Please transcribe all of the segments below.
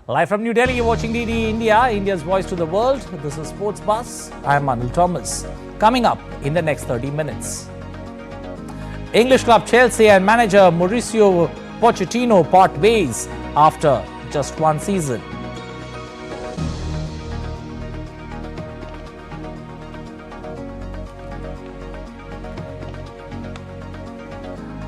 Live from New Delhi, you're watching DD India, India's voice to the world. This is Sports Buzz. I'm Anil Thomas. Coming up in the next 30 minutes. English club Chelsea and manager Mauricio Pochettino part ways after just one season.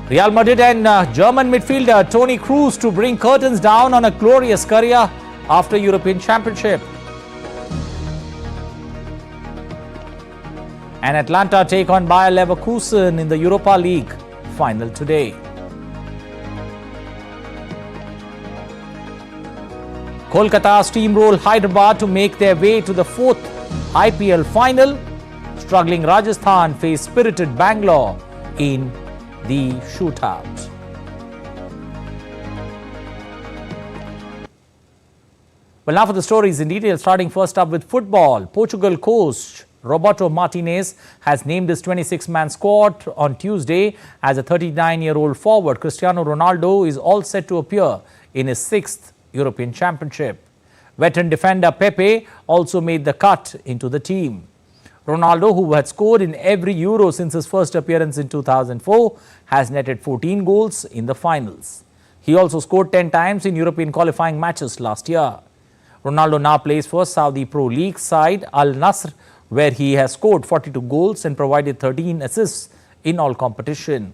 Real Madrid and German midfielder Toni Kroos to bring curtains down on a glorious career after European Championship. And Atlanta take on Bayer Leverkusen in the Europa League final today. Kolkata steamroll Hyderabad to make their way to the fourth IPL final. Struggling Rajasthan face spirited Banglore in the shootout. Well, now for the stories in detail, starting first up with football. Portugal coach Roberto Martinez has named his 26-man squad on Tuesday as a 39-year-old forward. Cristiano Ronaldo is all set to appear in his sixth European Championship. Veteran defender Pepe also made the cut into the team. Ronaldo, who had scored in every Euro since his first appearance in 2004, has netted 14 goals in the finals. He also scored 10 times in European qualifying matches last year. Ronaldo now plays for Saudi Pro League side Al Nassr, where he has scored 42 goals and provided 13 assists in all competition.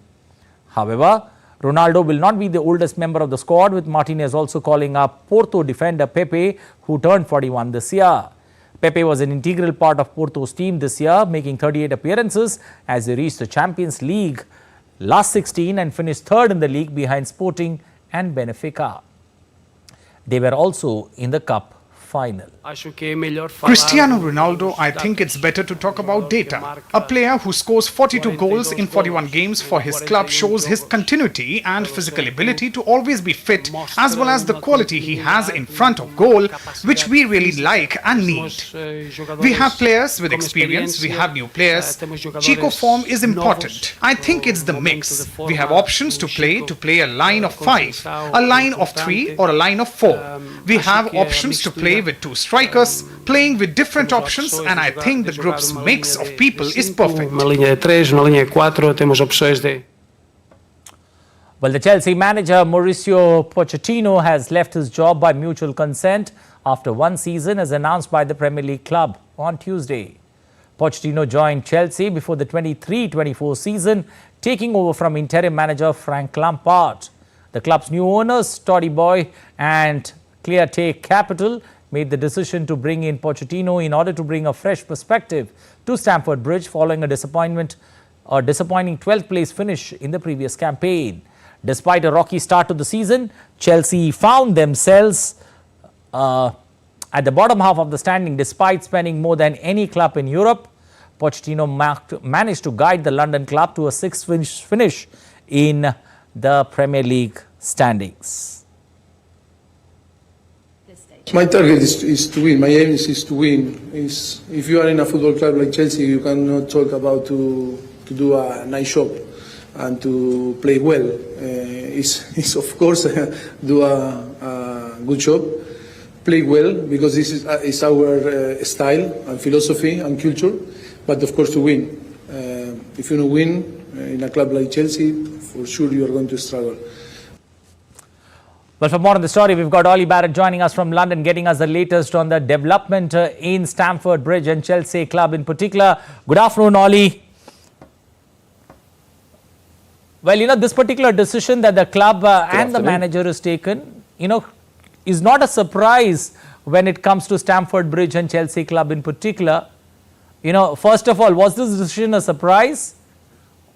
However, Ronaldo will not be the oldest member of the squad, with Martinez also calling up Porto defender Pepe, who turned 41 this year. Pepe was an integral part of Porto's team this year, making 38 appearances as they reached the Champions League last 16 and finished third in the league behind Sporting and Benfica. They were also in the Cup final. Cristiano Ronaldo, I think it's better to talk about data. A player who scores 42 goals in 41 games for his club shows his continuity and physical ability to always be fit, as well as the quality he has in front of goal, which we really like and need. We have players with experience, we have new players. Chico form is important. I think it's the mix. We have options to play a line of 5, a line of 3 or a line of 4. We have options to play with 2 strikers, playing with different options, and I think the group's mix of people is perfect. Well, the Chelsea manager Mauricio Pochettino has left his job by mutual consent after one season, as announced by the Premier League club on Tuesday. Pochettino joined Chelsea before the 23-24 season, taking over from interim manager Frank Lampard. The club's new owners, Toddy Boy and Clear Take Capital, made the decision to bring in Pochettino in order to bring a fresh perspective to Stamford Bridge following a disappointing 12th place finish in the previous campaign. Despite a rocky start to the season, Chelsea found themselves at the bottom half of the standing despite spending more than any club in Europe. Pochettino managed to guide the London club to a 6th finish in the Premier League standings. My target is to win. My aim is to win. If you are in a football club like Chelsea, you cannot talk about to do a nice job and to play well. It's of course do a good job, play well, because this is our style and philosophy and culture. But of course to win. If you don't win in a club like Chelsea, for sure you are going to struggle. Well, for more on the story, we've got Ollie Barrett joining us from London, getting us the latest on the development in Stamford Bridge and Chelsea club in particular. Good afternoon, Ollie. Well, this particular decision that the club and the manager has taken, is not a surprise when it comes to Stamford Bridge and Chelsea club in particular. First of all, was this decision a surprise,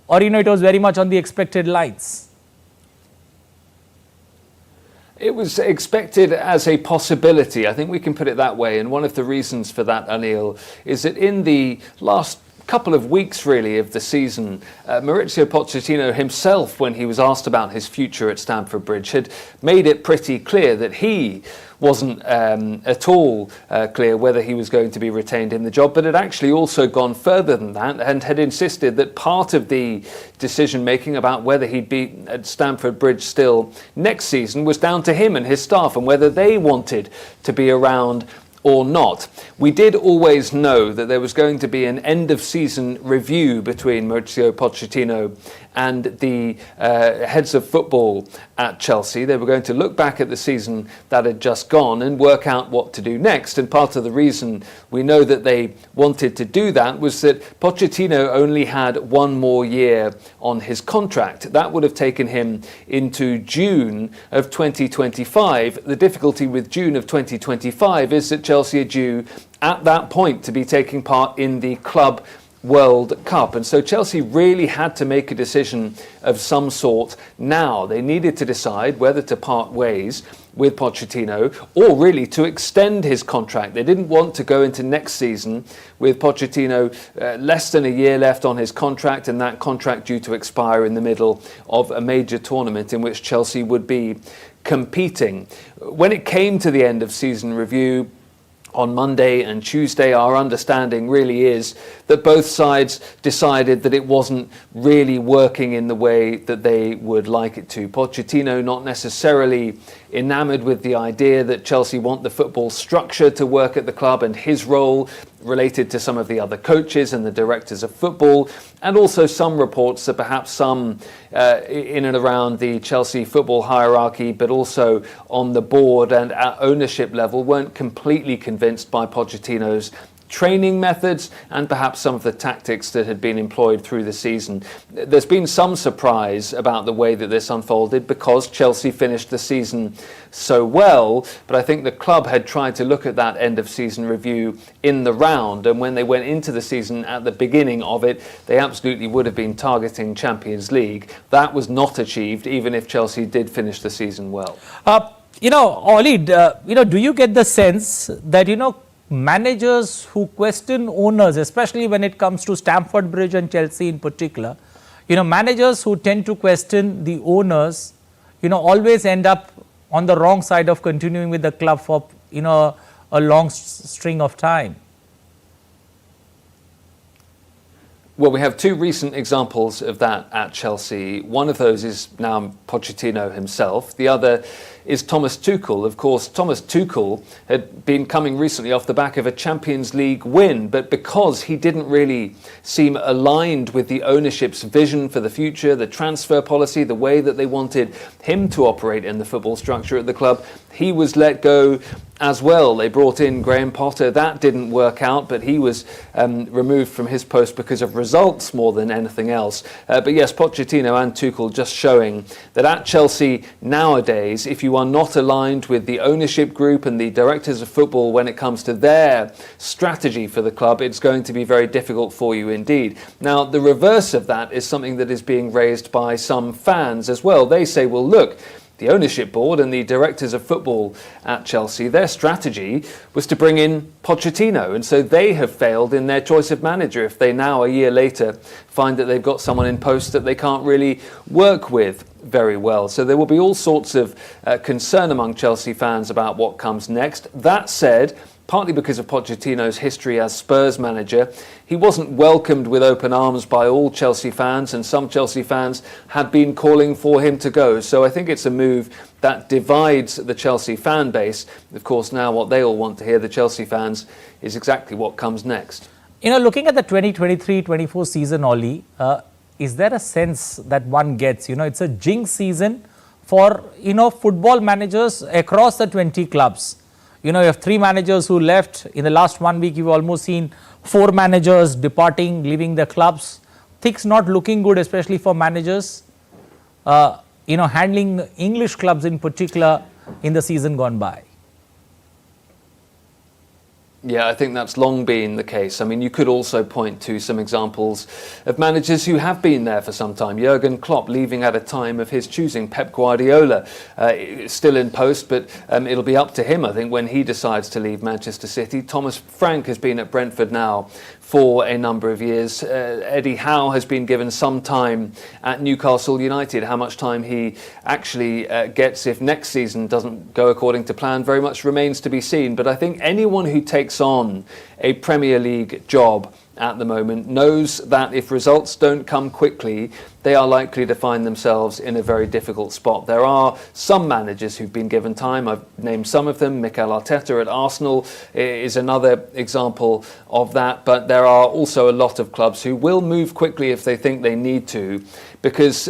or, it was very much on the expected lines? It was expected as a possibility. I think we can put it that way. And one of the reasons for that, Anil, is that in the last couple of weeks really of the season, Mauricio Pochettino himself, when he was asked about his future at Stamford Bridge, had made it pretty clear that he wasn't at all clear whether he was going to be retained in the job, but had actually also gone further than that and had insisted that part of the decision making about whether he'd be at Stamford Bridge still next season was down to him and his staff and whether they wanted to be around or not. We did always know that there was going to be an end-of-season review between Mauricio Pochettino and the heads of football at Chelsea. They were going to look back at the season that had just gone and work out what to do next. And part of the reason we know that they wanted to do that was that Pochettino only had one more year on his contract. That would have taken him into June of 2025. The difficulty with June of 2025 is that Chelsea are due at that point to be taking part in the Club World Cup, and so Chelsea really had to make a decision of some sort now. They needed to decide whether to part ways with Pochettino or really to extend his contract. They didn't want to go into next season with Pochettino less than a year left on his contract, and that contract due to expire in the middle of a major tournament in which Chelsea would be competing. When it came to the end of season review on Monday and Tuesday, our understanding really is that both sides decided that it wasn't really working in the way that they would like it to. Pochettino not necessarily enamoured with the idea that Chelsea want the football structure to work at the club and his role related to some of the other coaches and the directors of football, and also some reports that perhaps some in and around the Chelsea football hierarchy, but also on the board and at ownership level, weren't completely convinced by Pochettino's training methods and perhaps some of the tactics that had been employed through the season. There's been some surprise about the way that this unfolded because Chelsea finished the season so well, but I think the club had tried to look at that end of season review in the round, and when they went into the season at the beginning of it, they absolutely would have been targeting Champions League. That was not achieved, even if Chelsea did finish the season well. Oli, do you get the sense that, managers who question owners, especially when it comes to Stamford Bridge and Chelsea in particular, managers who tend to question the owners, always end up on the wrong side of continuing with the club for, a long string of time? Well, we have two recent examples of that at Chelsea. One of those is now Pochettino himself. The other is Thomas Tuchel. Of course, Thomas Tuchel had been coming recently off the back of a Champions League win, but because he didn't really seem aligned with the ownership's vision for the future, the transfer policy, the way that they wanted him to operate in the football structure at the club, he was let go as well. They brought in Graham Potter. That didn't work out, but he was removed from his post because of results more than anything else. But yes, Pochettino and Tuchel just showing that at Chelsea nowadays, if you are not aligned with the ownership group and the directors of football when it comes to their strategy for the club, it's going to be very difficult for you indeed. Now, the reverse of that is something that is being raised by some fans as well. They say, well, look, the ownership board and the directors of football at Chelsea, their strategy was to bring in Pochettino, and so they have failed in their choice of manager if they now, a year later, find that they've got someone in post that they can't really work with very well. So there will be all sorts of concern among Chelsea fans about what comes next. That said, partly because of Pochettino's history as Spurs manager, he wasn't welcomed with open arms by all Chelsea fans, and some Chelsea fans had been calling for him to go. So I think it's a move that divides the Chelsea fan base. Of course, now what they all want to hear, the Chelsea fans, is exactly what comes next. Looking at the 2023-24 season, Oli, is there a sense that one gets, it's a jinx season for, football managers across the 20 clubs? You have 3 managers who left. In the last 1 week, you've almost seen 4 managers departing, leaving the clubs. Things not looking good, especially for managers, handling English clubs in particular in the season gone by. Yeah, I think that's long been the case. I mean, you could also point to some examples of managers who have been there for some time. Jurgen Klopp leaving at a time of his choosing. Pep Guardiola still in post, but it'll be up to him, I think, when he decides to leave Manchester City. Thomas Frank has been at Brentford now for a number of years. Eddie Howe has been given some time at Newcastle United. How much time he actually gets if next season doesn't go according to plan very much remains to be seen. But I think anyone who takes on a Premier League job at the moment knows that if results don't come quickly, they are likely to find themselves in a very difficult spot. There are some managers who've been given time. I've named some of them. Mikel Arteta at Arsenal is another example of that. But there are also a lot of clubs who will move quickly if they think they need to, because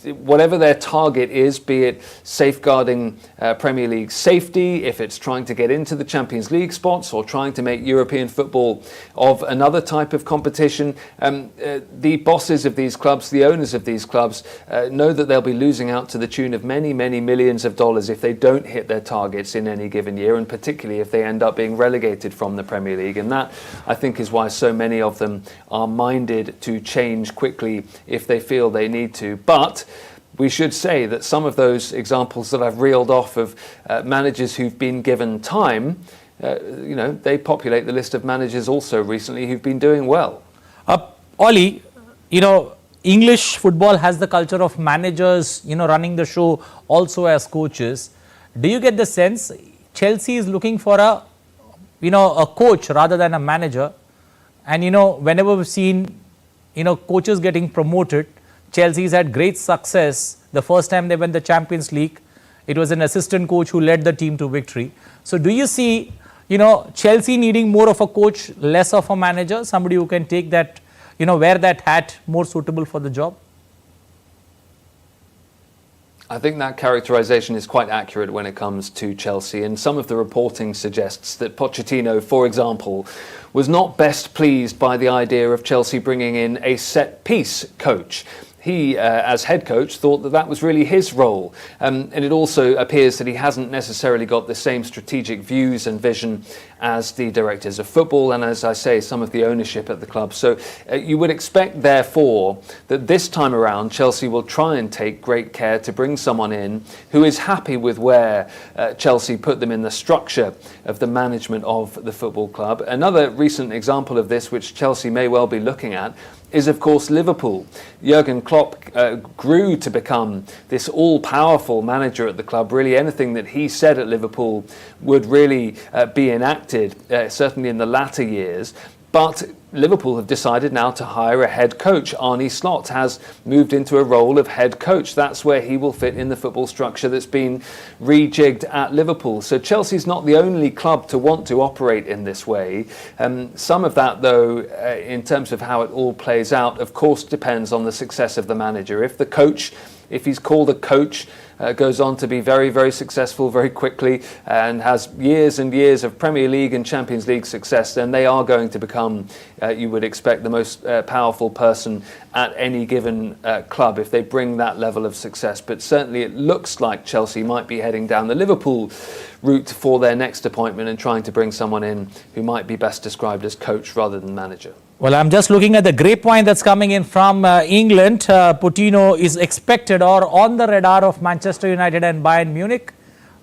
whatever their target is, be it safeguarding Premier League safety, if it's trying to get into the Champions League spots or trying to make European football of another type of competition, the bosses of these clubs, the owners of these clubs, know that they'll be losing out to the tune of many, many millions of dollars if they don't hit their targets in any given year, and particularly if they end up being relegated from the Premier League. And that, I think, is why so many of them are minded to change quickly if they feel they need to. But we should say that some of those examples that I've reeled off of managers who've been given time, they populate the list of managers also recently who've been doing well. Ollie, English football has the culture of managers, running the show also as coaches. Do you get the sense Chelsea is looking for a coach rather than a manager? And, whenever we've seen, coaches getting promoted, Chelsea's had great success. The first time they won the Champions League, it was an assistant coach who led the team to victory. So do you see, Chelsea needing more of a coach, less of a manager, somebody who can take that, wear that hat, more suitable for the job? I think that characterization is quite accurate when it comes to Chelsea, and some of the reporting suggests that Pochettino, for example, was not best pleased by the idea of Chelsea bringing in a set-piece coach. He, as head coach, thought that that was really his role. And it also appears that he hasn't necessarily got the same strategic views and vision as the directors of football and, as I say, some of the ownership at the club. So you would expect, therefore, that this time around Chelsea will try and take great care to bring someone in who is happy with where Chelsea put them in the structure of the management of the football club. Another recent example of this, which Chelsea may well be looking at, is of course Liverpool. Jurgen Klopp grew to become this all-powerful manager at the club. Really anything that he said at Liverpool would really be enacted, certainly in the latter years. But Liverpool have decided now to hire a head coach. Arne Slot has moved into a role of head coach. That's where he will fit in the football structure that's been rejigged at Liverpool. So Chelsea's not the only club to want to operate in this way. Some of that, though, in terms of how it all plays out, of course, depends on the success of the manager. If the coach, if he's called a coach, goes on to be very, very successful very quickly and has years and years of Premier League and Champions League success, then they are going to become, you would expect, the most powerful person at any given club if they bring that level of success. But certainly it looks like Chelsea might be heading down the Liverpool route for their next appointment and trying to bring someone in who might be best described as coach rather than manager. Well, I'm just looking at the grapevine that's coming in from England. Pochettino is expected or on the radar of Manchester United and Bayern Munich,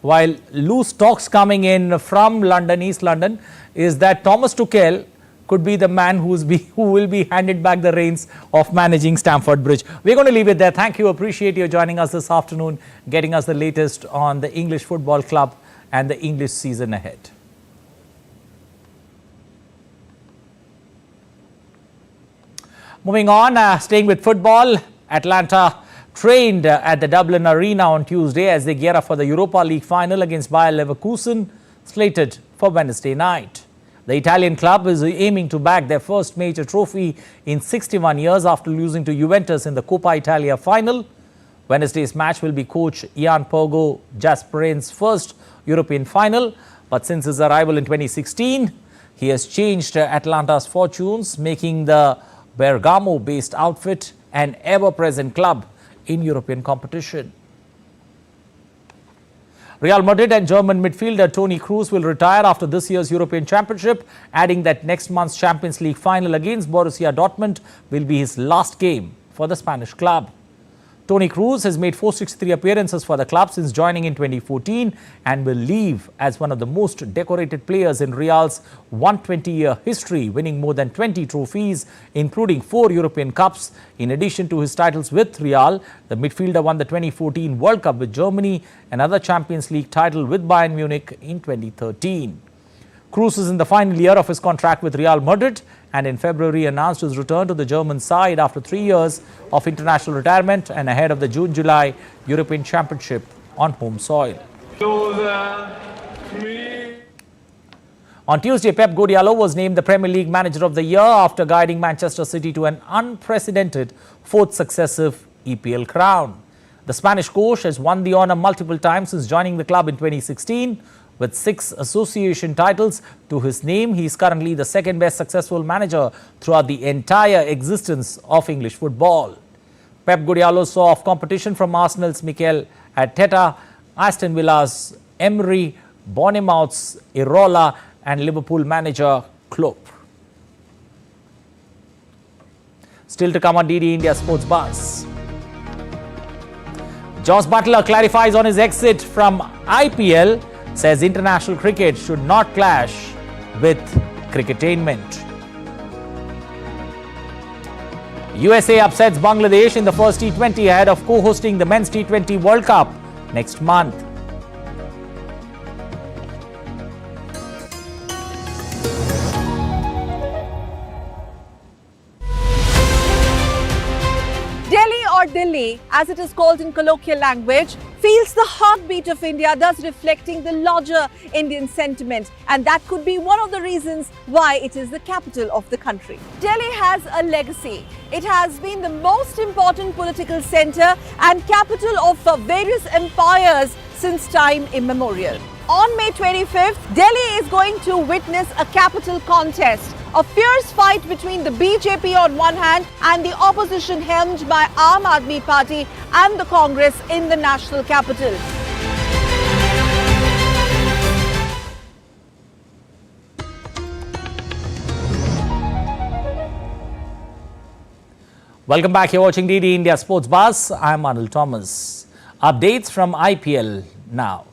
while loose talks coming in from London, East London, is that Thomas Tuchel could be the man who will be handed back the reins of managing Stamford Bridge. We're going to leave it there. Thank you. Appreciate you joining us this afternoon, getting us the latest on the English football club and the English season ahead. Moving on, staying with football, Atlanta trained at the Dublin Arena on Tuesday as they gear up for the Europa League final against Bayer Leverkusen, slated for Wednesday night. The Italian club is aiming to bag their first major trophy in 61 years after losing to Juventus in the Coppa Italia final. Wednesday's match will be coach Ian Pogo Jasperin's first European final, but since his arrival in 2016, he has changed Atlanta's fortunes, making the Bergamo-based outfit an ever-present club in European competition. Real Madrid and German midfielder Toni Kroos will retire after this year's European Championship, adding that next month's Champions League final against Borussia Dortmund will be his last game for the Spanish club. Toni Kroos has made 463 appearances for the club since joining in 2014 and will leave as one of the most decorated players in Real's 120-year history, winning more than 20 trophies, including 4 European Cups. In addition to his titles with Real, the midfielder won the 2014 World Cup with Germany, another Champions League title with Bayern Munich in 2013. Kroos is in the final year of his contract with Real Madrid and in February announced his return to the German side after 3 years of international retirement and ahead of the June-July European Championship on home soil. On Tuesday, Pep Guardiola was named the Premier League Manager of the Year after guiding Manchester City to an unprecedented 4th successive EPL crown. The Spanish coach has won the honour multiple times since joining the club in 2016. With 6 association titles to his name, he is currently the second best successful manager throughout the entire existence of English football. Pep Guardiola saw off competition from Arsenal's Mikel Arteta, Aston Villa's Emery, Bournemouth's Irola and Liverpool manager Klopp. Still to come on DD India Sports Buzz. Jos Buttler clarifies on his exit from IPL, says international cricket should not clash with cricketainment. USA upsets Bangladesh in the first T20 ahead of co-hosting the Men's T20 World Cup next month. Delhi, or Delhi, as it is called in colloquial language, feels the heartbeat of India, thus reflecting the larger Indian sentiment. And that could be one of the reasons why it is the capital of the country. Delhi has a legacy. It has been the most important political center and capital of various empires since time immemorial. On May 25th, Delhi is going to witness a capital contest. A fierce fight between the BJP on one hand and the opposition helmed by Aam Aadmi Party and the Congress in the national capital. Welcome back. You're watching DD India Sports Buzz. I'm Anil Thomas. Updates from IPL now.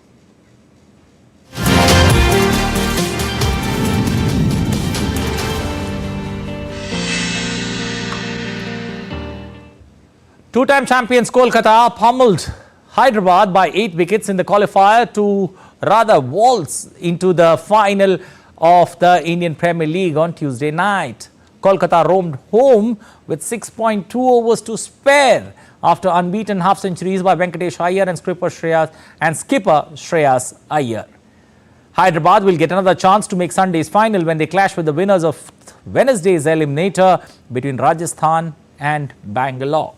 Two-time champions Kolkata pummeled Hyderabad by 8 wickets in the qualifier to rather waltz into the final of the Indian Premier League on Tuesday night. Kolkata roamed home with 6.2 overs to spare after unbeaten half-centuries by Venkatesh Iyer and skipper Shreyas Iyer. Hyderabad will get another chance to make Sunday's final when they clash with the winners of Wednesday's Eliminator between Rajasthan and Bangalore.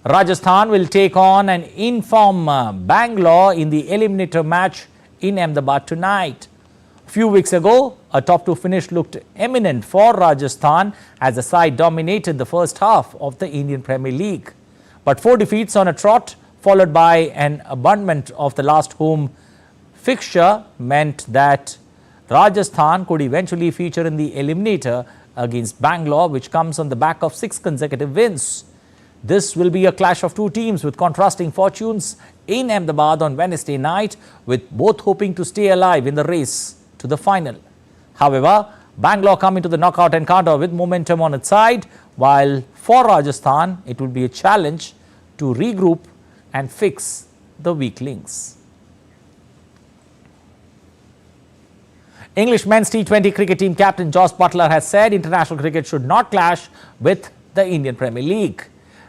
Rajasthan will take on an in-form Banglore in the Eliminator match in Ahmedabad tonight. A few weeks ago, a top-2 finish looked imminent for Rajasthan as the side dominated the first half of the Indian Premier League. But 4 defeats on a trot, followed by an abandonment of the last home fixture, meant that Rajasthan could eventually feature in the Eliminator against Bangalore, which comes on the back of 6 consecutive wins. This will be a clash of 2 teams with contrasting fortunes in Ahmedabad on Wednesday night, with both hoping to stay alive in the race to the final. However, Bangalore come into the knockout encounter with momentum on its side, while for Rajasthan, it will be a challenge to regroup and fix the weak links. English men's T20 cricket team captain Jos Buttler has said international cricket should not clash with the Indian Premier League.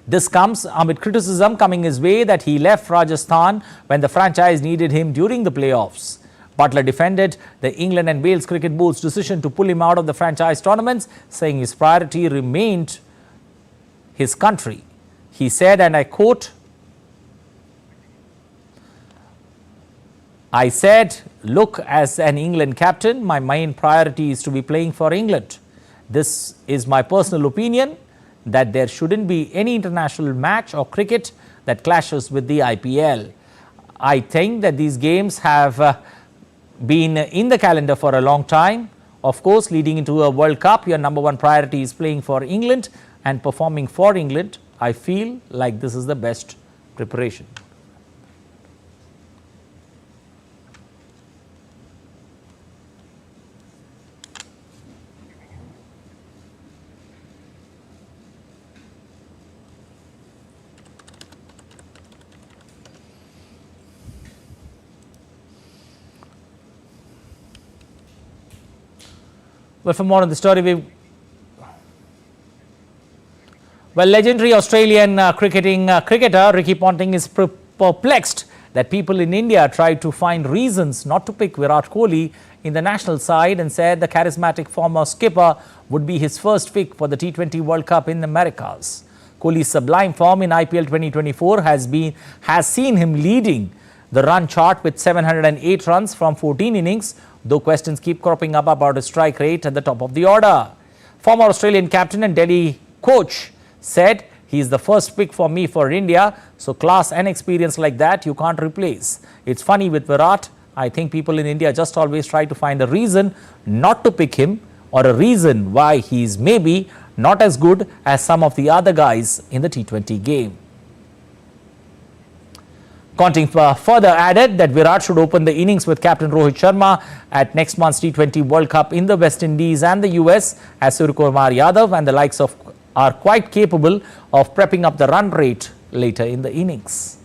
This comes amid criticism coming his way that he left Rajasthan when the franchise needed him during the playoffs. Buttler defended the England and Wales Cricket Board's decision to pull him out of the franchise tournaments, saying his priority remained his country. He said, and I quote, "I said, look, as an England captain, my main priority is to be playing for England. This is my personal opinion that there shouldn't be any international match or cricket that clashes with the IPL. I think that these games have been in the calendar for a long time. Of course, leading into a World Cup, your number one priority is playing for England and performing for England. I feel like this is the best preparation. Well, for more on the story, legendary Australian cricketer Ricky Ponting is perplexed that people in India tried to find reasons not to pick Virat Kohli in the national side and said the charismatic former skipper would be his first pick for the T20 World Cup in the Americas. Kohli's sublime form in IPL 2024 has seen him leading the run chart with 708 runs from 14 innings, though questions keep cropping up about his strike rate at the top of the order. Former Australian captain and Delhi coach said, he is the first pick for me for India, so class and experience like that you can't replace. It's funny with Virat, I think people in India just always try to find a reason not to pick him or a reason why he's maybe not as good as some of the other guys in the T20 game. Ponting further added that Virat should open the innings with captain Rohit Sharma at next month's T20 World Cup in the West Indies and the US, as Suryakumar Yadav and the likes of are quite capable of prepping up the run rate later in the innings.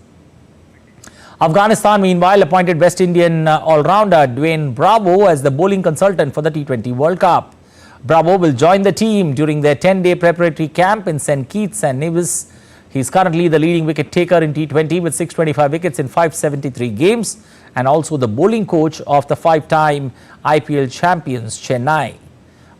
Afghanistan, meanwhile, appointed West Indian all-rounder Dwayne Bravo as the bowling consultant for the T20 World Cup. Bravo will join the team during their 10-day preparatory camp in St. Kitts and Nevis. He is currently the leading wicket taker in T20 with 625 wickets in 573 games and also the bowling coach of the five-time IPL champions Chennai.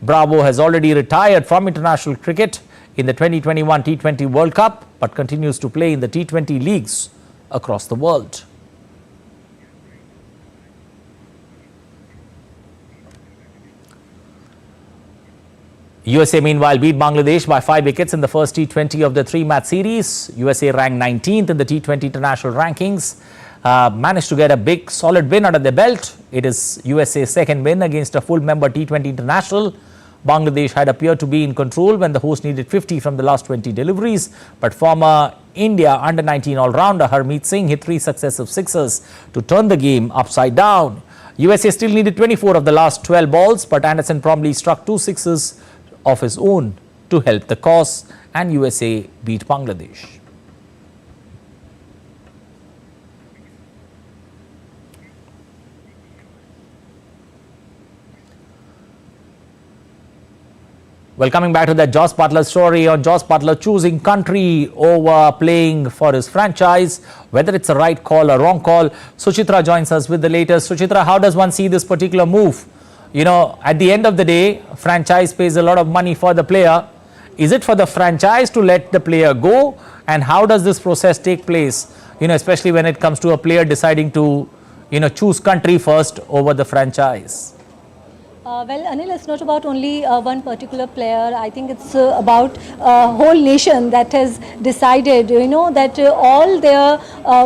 Bravo has already retired from international cricket in the 2021 T20 World Cup but continues to play in the T20 leagues across the world. USA meanwhile beat Bangladesh by 5 wickets in the first T20 of the 3-match series. USA ranked 19th in the T20 international rankings. Managed to get a big solid win under their belt. It is USA's second win against a full member T20 international. Bangladesh had appeared to be in control when the host needed 50 from the last 20 deliveries, but former India under-19 all-rounder Harmeet Singh hit 3 successive sixers to turn the game upside down. USA still needed 24 of the last 12 balls, but Anderson promptly struck 2 sixes of his own to help the cause, and USA beat Bangladesh. Well, coming back to that Jos Buttler story on Jos Buttler choosing country over playing for his franchise, whether it's a right call or wrong call. Suchitra joins us with the latest. Suchitra, how does one see this particular move? You know, at the end of the day, franchise pays a lot of money for the player. Is it for the franchise to let the player go? And how does this process take place? You know, especially when it comes to a player deciding to, choose country first over the franchise. Well, Anil, it's not about only one particular player. I think it's about a whole nation that has decided, that all their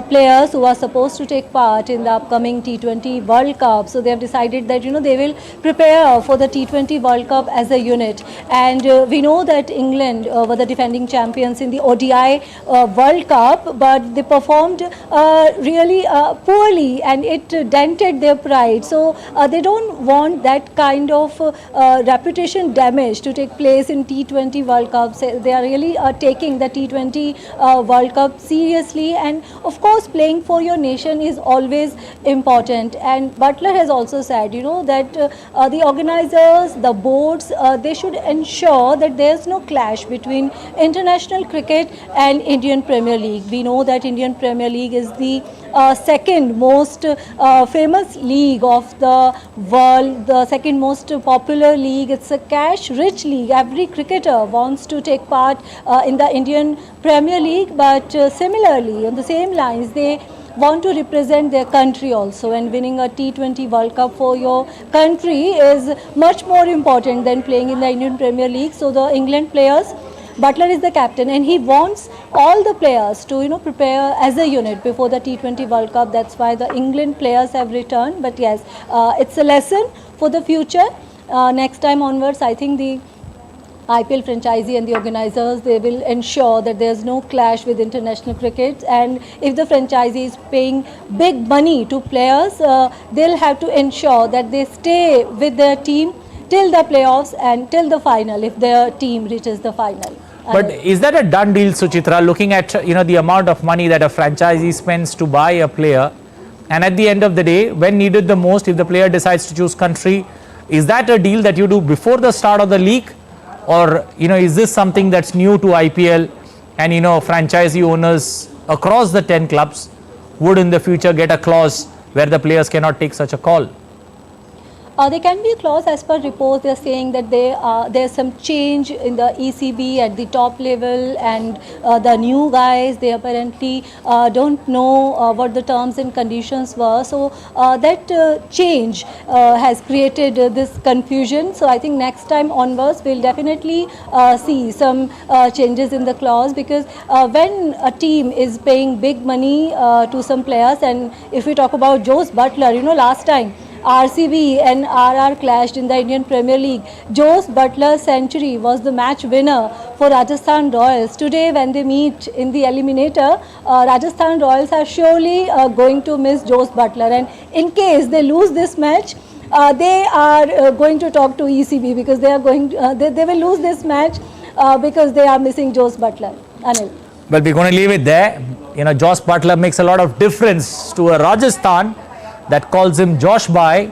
players who are supposed to take part in the upcoming T20 World Cup, so they have decided that, they will prepare for the T20 World Cup as a unit. And we know that England were the defending champions in the ODI World Cup, but they performed really poorly and it dented their pride. So they don't want that kind of reputation damage to take place in T20 World Cup. They are really taking the T20 World Cup seriously, and of course playing for your nation is always important. And Buttler has also said, that the organizers, the boards, they should ensure that there is no clash between international cricket and Indian Premier League. We know that Indian Premier League is the second most famous league of the world, the second most popular league. It's a cash-rich league. Every cricketer wants to take part in the Indian Premier League, but similarly, on the same lines, they want to represent their country also, and winning a T20 World Cup for your country is much more important than playing in the Indian Premier League. So the England players Butler is the captain and he wants all the players to, prepare as a unit before the T20 World Cup. That's why the England players have returned. But yes, it's a lesson for the future. Next time onwards, I think the IPL franchisee and the organisers, they will ensure that there's no clash with international cricket, and if the franchisee is paying big money to players, they'll have to ensure that they stay with their team till the playoffs and till the final if their team reaches the final. But is that a done deal, Suchitra, looking at the amount of money that a franchisee spends to buy a player, and at the end of the day, when needed the most, if the player decides to choose country, is that a deal that you do before the start of the league? Or, is this something that's new to IPL, and, franchisee owners across the 10 clubs would in the future get a clause where the players cannot take such a call? There can be a clause as per reports. They are saying that there's some change in the ECB at the top level, and the new guys, they apparently don't know what the terms and conditions were. So that change has created this confusion. So I think next time onwards we'll definitely see some changes in the clause, because when a team is paying big money to some players, and if we talk about Jose Butler, last time RCB and RR clashed in the Indian Premier League. Jose Butler's century was the match winner for Rajasthan Royals. Today, when they meet in the Eliminator, Rajasthan Royals are surely going to miss Jose Butler. And in case they lose this match, they are going to talk to ECB, because they are going. They will lose this match because they are missing Jose Butler. Anil. Well, we're going to leave it there. Jose Butler makes a lot of difference to a Rajasthan that calls him Josh Bhai,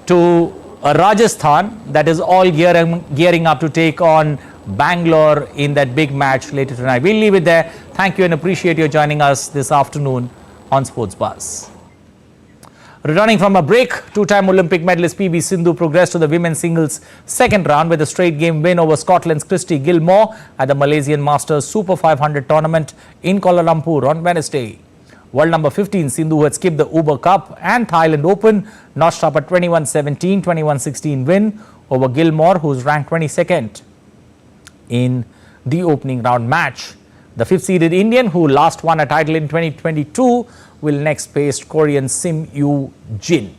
to a Rajasthan that is all gearing up to take on Banglore in that big match later tonight. We'll leave it there. Thank you and appreciate you joining us this afternoon on Sports Buzz. Returning from a break, two-time Olympic medalist PV Sindhu progressed to the women's singles second round with a straight game win over Scotland's Christy Gilmore at the Malaysian Masters Super 500 tournament in Kuala Lumpur on Wednesday. World number 15 Sindhu, who had skipped the Uber Cup and Thailand Open, notched up a 21-17, 21-16 win over Gilmore, who's ranked 22nd in the opening round match. The fifth-seeded Indian, who last won a title in 2022, will next face Korean Sim Yoo Jin.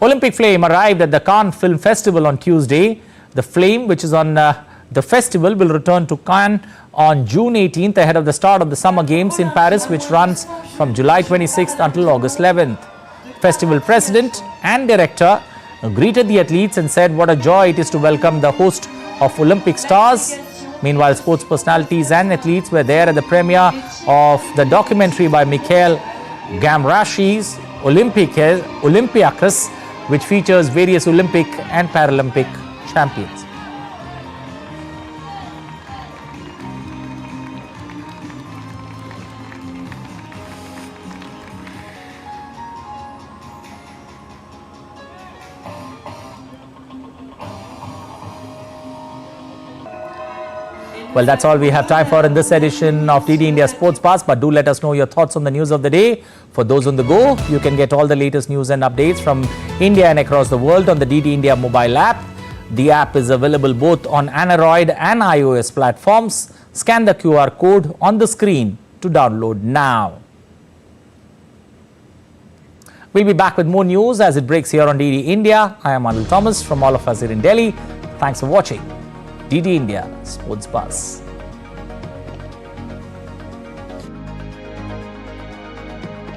Olympic flame arrived at the Cannes Film Festival on Tuesday. The flame, which is on the festival, will return to Cannes on June 18th ahead of the start of the Summer Games in Paris, which runs from July 26th until August 11th. Festival president and director greeted the athletes and said what a joy it is to welcome the host of Olympic stars. Meanwhile, sports personalities and athletes were there at the premiere of the documentary by Mikhail Gamrashi's Olympiakos, which features various Olympic and Paralympic champions. Well, that's all we have time for in this edition of DD India Sports Pass, but do let us know your thoughts on the news of the day. For those on the go, you can get all the latest news and updates from India and across the world on the DD India mobile app. The app is available both on Android and iOS platforms. Scan the QR code on the screen to download now. We'll be back with more news as it breaks here on DD India. I am Anil Thomas from all of us here in Delhi. Thanks for watching DD India Sports Buzz.